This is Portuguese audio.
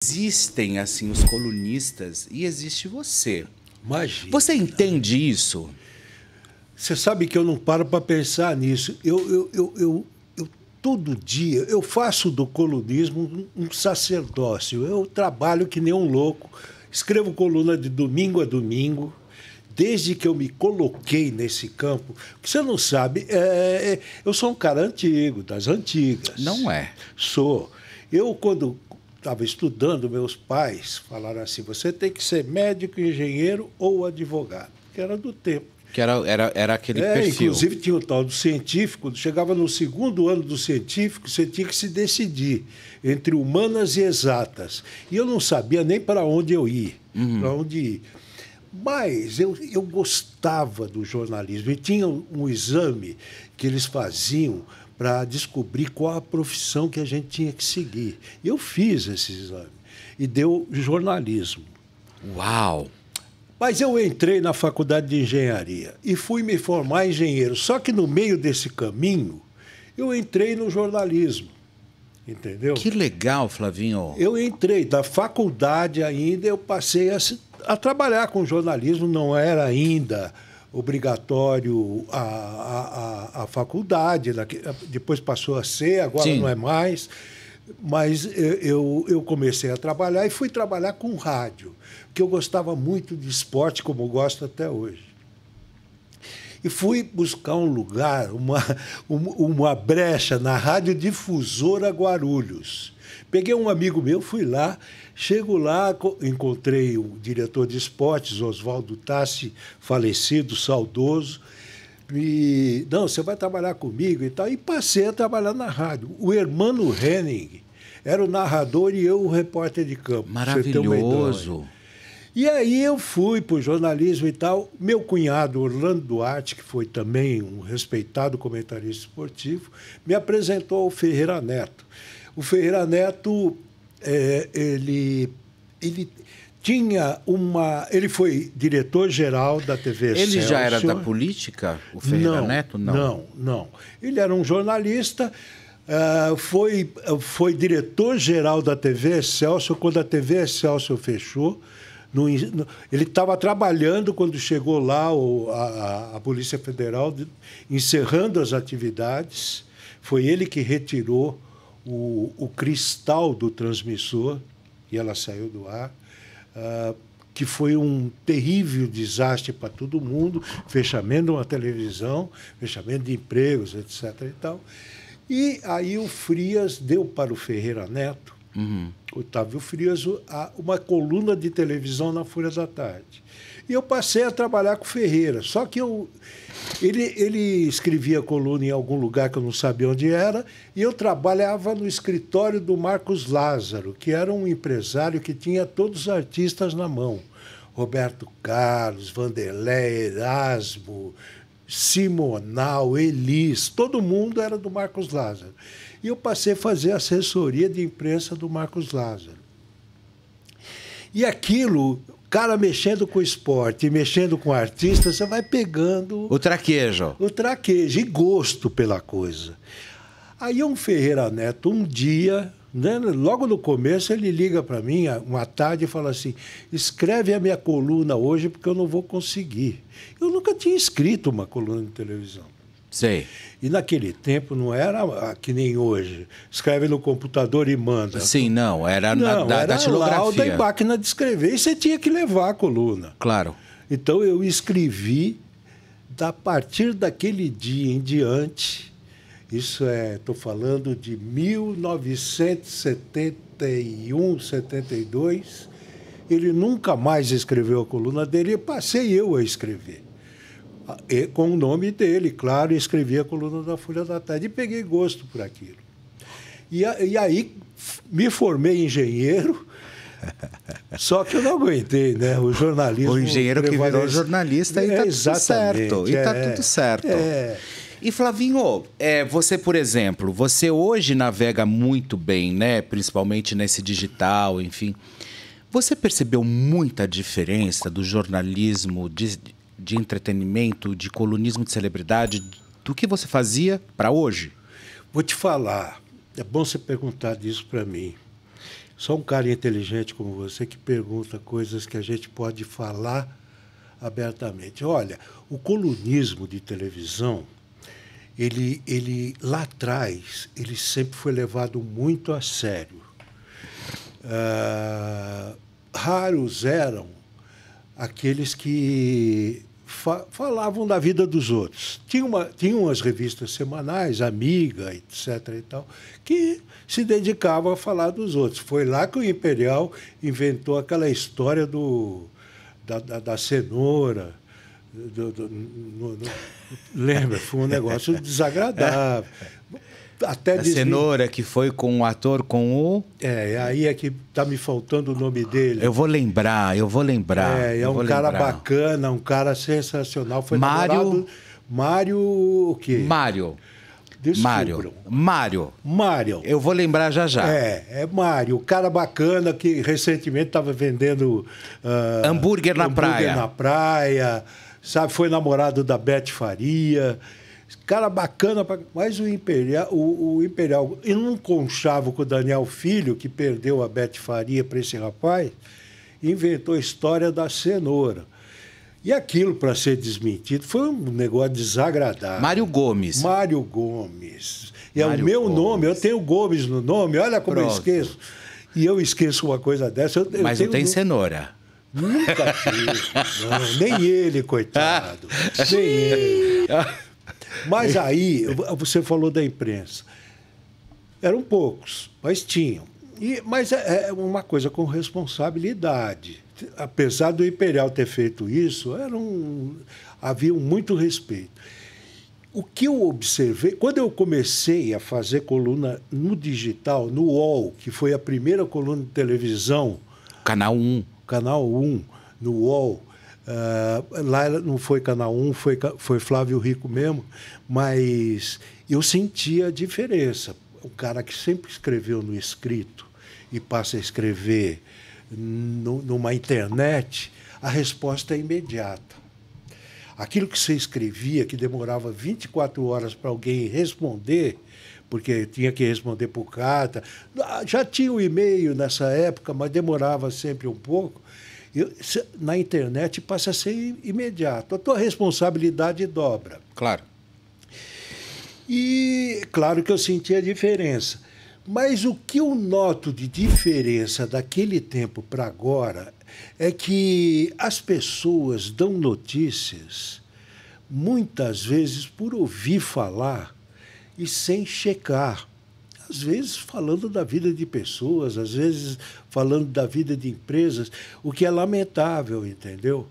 Existem, assim, os colunistas e existe você. Imagina. Você entende isso? Você sabe que eu não paro para pensar nisso. Todo dia, eu faço do colunismo um sacerdócio. Eu trabalho que nem um louco, escrevo coluna de domingo a domingo, desde que eu me coloquei nesse campo. O que você não sabe, eu sou um cara antigo, das antigas. Não é? Sou. Eu, quando estava estudando, meus pais falaram assim, você tem que ser médico, engenheiro ou advogado, que era do tempo. Que era aquele perfil. Inclusive tinha o tal do científico, chegava no segundo ano do científico, você tinha que se decidir entre humanas e exatas. E eu não sabia nem para onde eu ia, para onde ir. Mas eu gostava do jornalismo. E tinha um exame que eles faziam para descobrir qual a profissão que a gente tinha que seguir. E eu fiz esse exame e deu jornalismo. Uau! Mas eu entrei na faculdade de engenharia e fui me formar engenheiro. Só que no meio desse caminho, eu entrei no jornalismo, entendeu? Que legal, Flavinho. Eu entrei da faculdade ainda, eu passei a trabalhar com jornalismo, não era ainda obrigatório a faculdade, depois passou a ser, agora Sim. não é mais. Mas eu comecei a trabalhar e fui trabalhar com rádio, porque eu gostava muito de esporte, como eu gosto até hoje. E fui buscar um lugar, uma brecha na Radiodifusora Guarulhos. Peguei um amigo meu, fui lá, chego lá, encontrei o diretor de esportes, Oswaldo Tassi, falecido, saudoso. Não, você vai trabalhar comigo e tal. E passei a trabalhar na rádio. O Hermano Henning era o narrador e eu o repórter de campo. Maravilhoso. E aí eu fui para o jornalismo e tal. Meu cunhado, Orlando Duarte, que foi também um respeitado comentarista esportivo, me apresentou ao Ferreira Neto. O Ferreira Neto, ele ele foi diretor-geral da TV Excelsior. Ele já era da política, o Ferreira Neto? Não. Ele era um jornalista, foi diretor-geral da TV Excelsior quando a TV Excelsior fechou. Ele estava trabalhando quando chegou lá a Polícia Federal, encerrando as atividades. Foi ele que retirou o cristal do transmissor e ela saiu do ar. Que foi um terrível desastre para todo mundo, fechamento de uma televisão, fechamento de empregos, etc. E tal. E aí o Frias deu para o Ferreira Neto, Otávio Frias, uma coluna de televisão na Folha da Tarde. E eu passei a trabalhar com o Ferreira, só que ele escrevia coluna em algum lugar que eu não sabia onde era, e eu trabalhava no escritório do Marcos Lázaro, que era um empresário que tinha todos os artistas na mão. Roberto Carlos, Vanderlei, Erasmo, Simonal, Elis, todo mundo era do Marcos Lázaro. E eu passei a fazer assessoria de imprensa do Marcos Lázaro. E aquilo, cara mexendo com o esporte e mexendo com artista, você vai pegando... O traquejo. O traquejo e gosto pela coisa. Aí um Ferreira Neto, um dia, né, logo no começo, ele liga para mim, uma tarde, e fala assim, escreve a minha coluna hoje porque eu não vou conseguir. Eu nunca tinha escrito uma coluna de televisão. Sei. E naquele tempo não era que nem hoje. Escreve no computador e manda. Sim, não. Era da datilografia. Lauda e máquina de escrever. E você tinha que levar a coluna. Claro. Então eu escrevi, a partir daquele dia em diante, estou falando de 1971, 72, ele nunca mais escreveu a coluna dele e passei eu a escrever. Com o nome dele, claro, escrevi a coluna da Folha da Tarde e peguei gosto por aquilo. E aí me formei engenheiro, só que eu não aguentei, né? O jornalismo... O engenheiro que virou jornalista e está tudo certo. E está tudo certo. E, Flavinho, você, por exemplo, você hoje navega muito bem, né? Principalmente nesse digital, enfim. Você percebeu muita diferença do jornalismo de entretenimento, de colunismo de celebridade, do que você fazia para hoje? Vou te falar, é bom você perguntar disso para mim. Só um cara inteligente como você que pergunta coisas que a gente pode falar abertamente. Olha, o colunismo de televisão, ele lá atrás, ele sempre foi levado muito a sério. Raros eram aqueles que falavam da vida dos outros. Tinham as revistas semanais, Amiga, etc. e tal, que se dedicavam a falar dos outros. Foi lá que o Imperial inventou aquela história da cenoura. Lembra? Foi um negócio desagradável. Até a cenoura que foi com o ator com o... aí é que está me faltando o nome dele. Eu vou lembrar. É um cara bacana, um cara sensacional. Foi namorado... Mário o quê? Mário. Mário. Eu vou lembrar já. É Mário. O cara bacana que recentemente estava vendendo... hambúrguer na praia. Sabe, foi namorado da Beth Faria... Cara bacana, mas o Imperial, ele não conchava com o Daniel Filho, que perdeu a Beth Faria para esse rapaz, inventou a história da cenoura. E aquilo, para ser desmentido, foi um negócio desagradável. Mário Gomes. E é o meu nome, eu tenho Gomes no nome, olha como eu esqueço. E eu esqueço uma coisa dessa. Mas não tem cenoura. Nunca tive. Não, nem ele, coitado. Nem ele. Mas aí, você falou da imprensa. Eram poucos, mas tinham. Mas é uma coisa com responsabilidade. Apesar do Imperial ter feito isso, havia muito respeito. O que eu observei, quando eu comecei a fazer coluna no digital, no UOL, que foi a primeira coluna de televisão... Canal 1. Canal 1, no UOL... lá não foi Canal 1, foi Flávio Rico mesmo, mas eu sentia a diferença. O cara que sempre escreveu no escrito e passa a escrever numa internet, a resposta é imediata. Aquilo que você escrevia, que demorava 24 horas para alguém responder, porque tinha que responder por carta, já tinha o e-mail nessa época, mas demorava sempre um pouco. Na internet passa a ser imediato. A tua responsabilidade dobra. Claro. E claro que eu senti a diferença. Mas o que eu noto de diferença daquele tempo para agora é que as pessoas dão notícias, muitas vezes por ouvir falar e sem checar. Às vezes falando da vida de pessoas, às vezes falando da vida de empresas, o que é lamentável, entendeu?